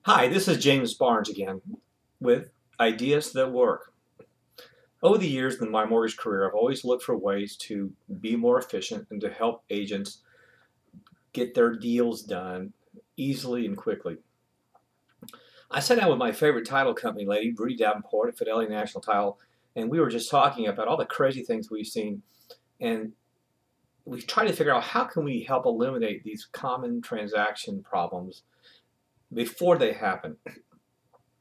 Hi, this is James Barnes again with Ideas That Work. Over the years in my mortgage career, I've always looked for ways to be more efficient and to help agents get their deals done easily and quickly. I sat down with my favorite title company lady, Rudy Davenport at Fidelity National Title, and we were just talking about all the crazy things we've seen, and we tried to figure out how can we help eliminate these common transaction problems before they happen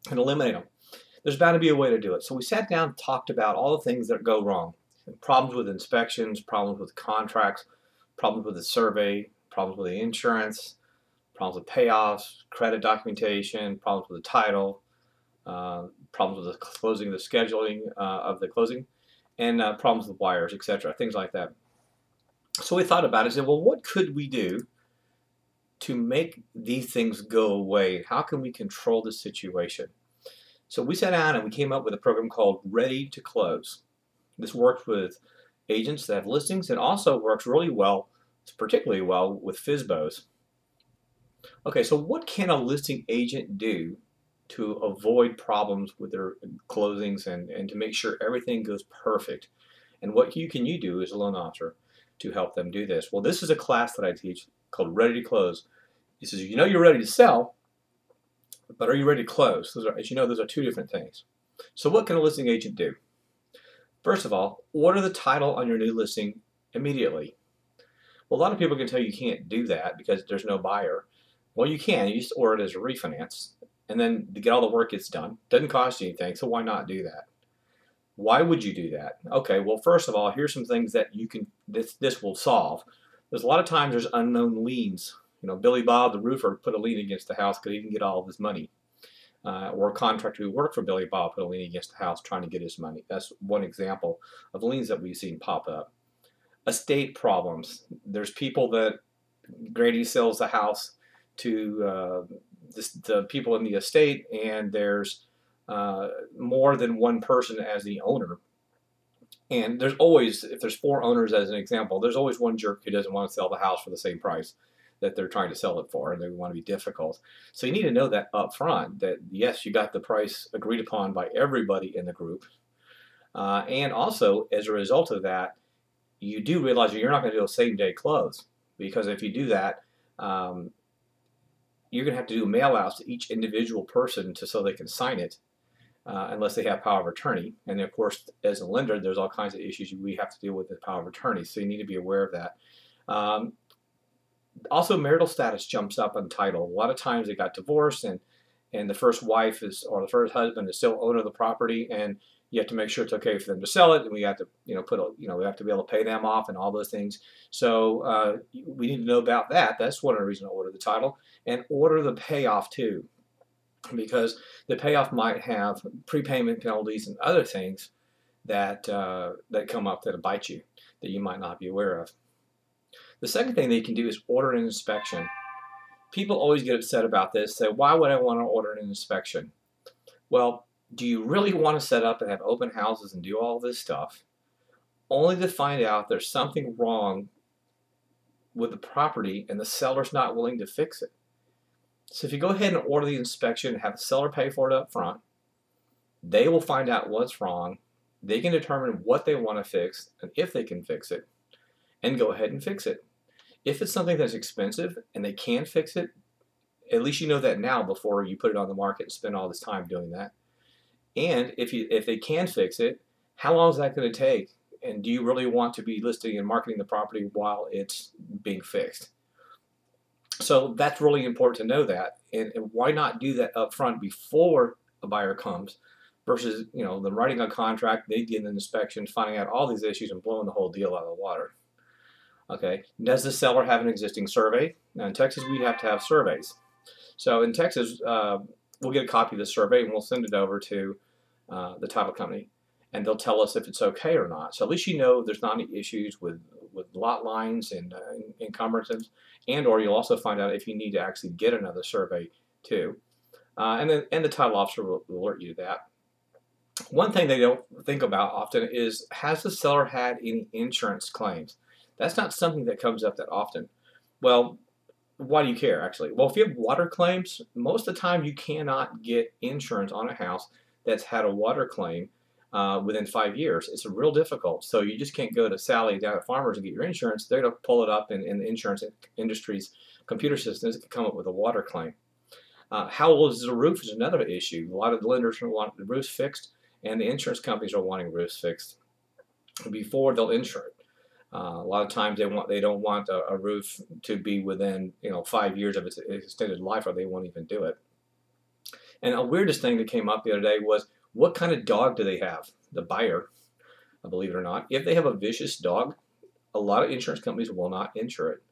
and eliminate them. There's bound to be a way to do it. So we sat down and talked about all the things that go wrong. Problems with inspections, problems with contracts, problems with the survey, problems with the insurance, problems with payoffs, credit documentation, problems with the title, problems with the closing, the scheduling of the closing, and problems with wires, etc., things like that. So we thought about it and said, well, what could we do to make these things go away? How can we control the situation? So we sat down and we came up with a program called Ready to Close. This works with agents that have listings and also works really well, particularly well with FSBOs. Okay, so what can a listing agent do to avoid problems with their closings and to make sure everything goes perfect? And what you do as a loan officer to help them do this? Well, this is a class that I teach called Ready to Close. He says, you know you're ready to sell, but are you ready to close? As you know, those are two different things. So what can a listing agent do? First of all, order the title on your new listing immediately. Well, a lot of people can tell you can't do that because there's no buyer. Well, you can. You just order it as a refinance, and then to get all the work gets done. Doesn't cost you anything, so why not do that? Why would you do that? Okay, well, first of all, here's some things that you can. This will solve. There's a lot of times there's unknown liens. You know, Billy Bob, the roofer, put a lien against the house because he didn't get all of his money. Or a contractor who worked for Billy Bob put a lien against the house trying to get his money. That's one example of liens that we've seen pop up. Estate problems. There's people that Grady sells the house to the people in the estate, and there's more than one person as the owner. And there's always, if there's four owners as an example, there's always one jerk who doesn't want to sell the house for the same price that they're trying to sell it for, and they want to be difficult. So you need to know that up front, that yes, you got the price agreed upon by everybody in the group. And also, as a result of that, you do realize you're not going to do a same-day close, because if you do that, you're going to have to do mail outs to each individual person so they can sign it, unless they have power of attorney. And of course, as a lender, there's all kinds of issues we have to deal with with power of attorney, so you need to be aware of that. Also, marital status jumps up on title. A lot of times they got divorced, and the first wife is, or the first husband is still owner of the property, and you have to make sure it's okay for them to sell it, and we have to, we have to be able to pay them off and all those things. So we need to know about that. That's one of the reasons to order the title, and order the payoff too, because the payoff might have prepayment penalties and other things that that come up that bite you, that you might not be aware of. The second thing that you can do is order an inspection. People always get upset about this, say, why would I want to order an inspection? Well, do you really want to set up and have open houses and do all this stuff, only to find out there's something wrong with the property and the seller's not willing to fix it? So if you go ahead and order the inspection and have the seller pay for it up front, they will find out what's wrong. They can determine what they want to fix and if they can fix it, and go ahead and fix it. If it's something that's expensive and they can't fix it, at least you know that now before you put it on the market and spend all this time doing that. And if they can fix it, how long is that going to take? And do you really want to be listing and marketing the property while it's being fixed? So that's really important to know that. And why not do that up front before a buyer comes versus, them writing a contract, they get an inspection, finding out all these issues and blowing the whole deal out of the water. Okay, does the seller have an existing survey? Now in Texas, we have to have surveys. So in Texas, we'll get a copy of the survey and we'll send it over to the title company, and they'll tell us if it's okay or not. So at least you know there's not any issues with lot lines and encumbrances, or you'll also find out if you need to actually get another survey too. And the title officer will alert you to that. One thing they don't think about often is, has the seller had any insurance claims? That's not something that comes up that often. Well, why do you care, actually? Well, if you have water claims, most of the time you cannot get insurance on a house that's had a water claim within 5 years. It's real difficult. So you just can't go to Sally down at Farmers and get your insurance. They're going to pull it up in the insurance industry's computer systems and come up with a water claim. How old is the roof is another issue. A lot of the lenders want the roofs fixed, and the insurance companies are wanting roofs fixed before they'll insure it. A lot of times they don't want a roof to be within 5 years of its extended life, or they won't even do it. And a weirdest thing that came up the other day was, what kind of dog do they have? The buyer, believe it or not, if they have a vicious dog, a lot of insurance companies will not insure it.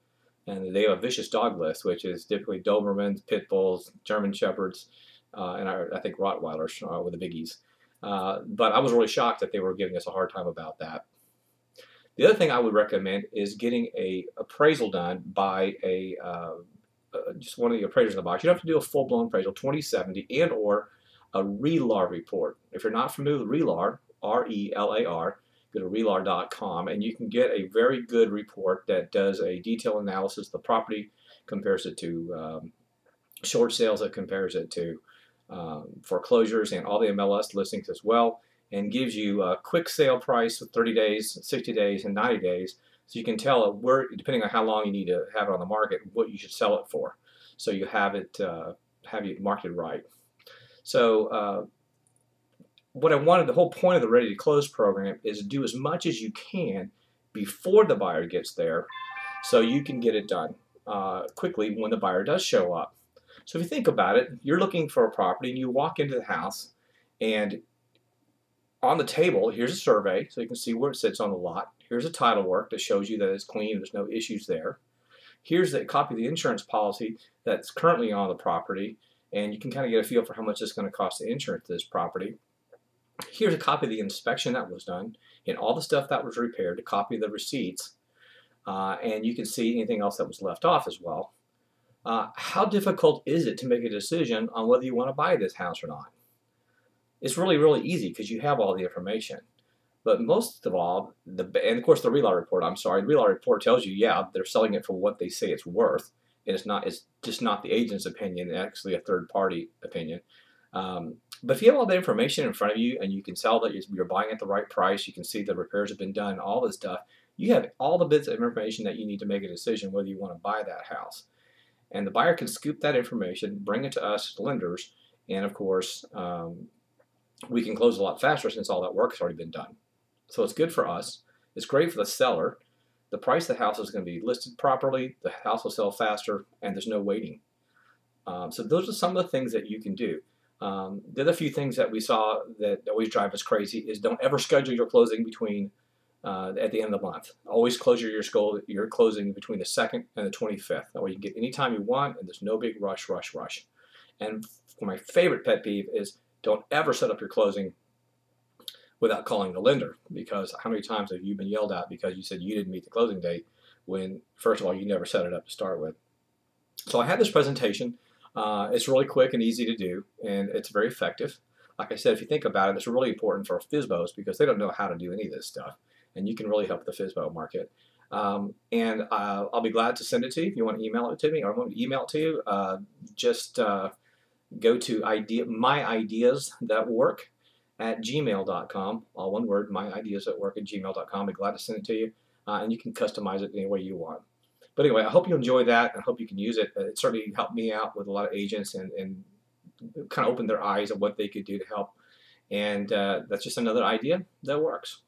And they have a vicious dog list, which is typically Dobermans, Pit Bulls, German Shepherds, and I think Rottweilers were the biggies. But I was really shocked that they were giving us a hard time about that. The other thing I would recommend is getting a appraisal done by just one of the appraisers in the box. You don't have to do a full-blown appraisal, 2070, and or a RELAR report. If you're not familiar with RELAR, R-E-L-A-R, go to relar.com, and you can get a very good report that does a detailed analysis of the property, compares it to short sales, it compares it to foreclosures and all the MLS listings as well, and gives you a quick sale price with 30 days, 60 days, and 90 days. So you can tell where, depending on how long you need to have it on the market, what you should sell it for. So you have it marketed right. So what I wanted, the whole point of the Ready to Close program is to do as much as you can before the buyer gets there, so you can get it done quickly when the buyer does show up. So if you think about it, you're looking for a property and you walk into the house, and on the table, here's a survey so you can see where it sits on the lot. Here's a title work that shows you that it's clean, there's no issues there. Here's a copy of the insurance policy that's currently on the property, and you can kind of get a feel for how much it's going to cost to insure this property. Here's a copy of the inspection that was done and all the stuff that was repaired, a copy of the receipts, and you can see anything else that was left off as well. How difficult is it to make a decision on whether you want to buy this house or not? It's really, really easy because you have all the information. But most of all, and of course the RELAR report, the RELAR report tells you, yeah, they're selling it for what they say it's worth, and it's just not the agent's opinion, it's actually a third-party opinion. But if you have all the information in front of you and you can tell that you're buying at the right price, you can see the repairs have been done, all this stuff, you have all the bits of information that you need to make a decision whether you want to buy that house. And the buyer can scoop that information, bring it to us as lenders, and of course, we can close a lot faster since all that work has already been done. So it's good for us. It's great for the seller. The price of the house is going to be listed properly, the house will sell faster, and there's no waiting. So those are some of the things that you can do. The other few things that we saw that always drive us crazy is don't ever schedule your closing between at the end of the month. Always close your closing between the 2nd and the 25th. That way you can get any time you want, and there's no big rush. And my favorite pet peeve is don't ever set up your closing without calling the lender, because how many times have you been yelled at because you said you didn't meet the closing date when, first of all, you never set it up to start with. So I had this presentation. It's really quick and easy to do, and it's very effective. Like I said, if you think about it, it's really important for FSBOs because they don't know how to do any of this stuff, and you can really help the FSBO market. And I'll be glad to send it to you if you want to email it to me, or I want to email it to you. Just go to MyIdeasThatWork at gmail.com, all one word, MyIdeasThatWork at gmail.com. I'll be glad to send it to you, and you can customize it any way you want. But anyway, I hope you enjoy that. I hope you can use it. It certainly helped me out with a lot of agents and kind of opened their eyes of what they could do to help. And that's just another idea that works.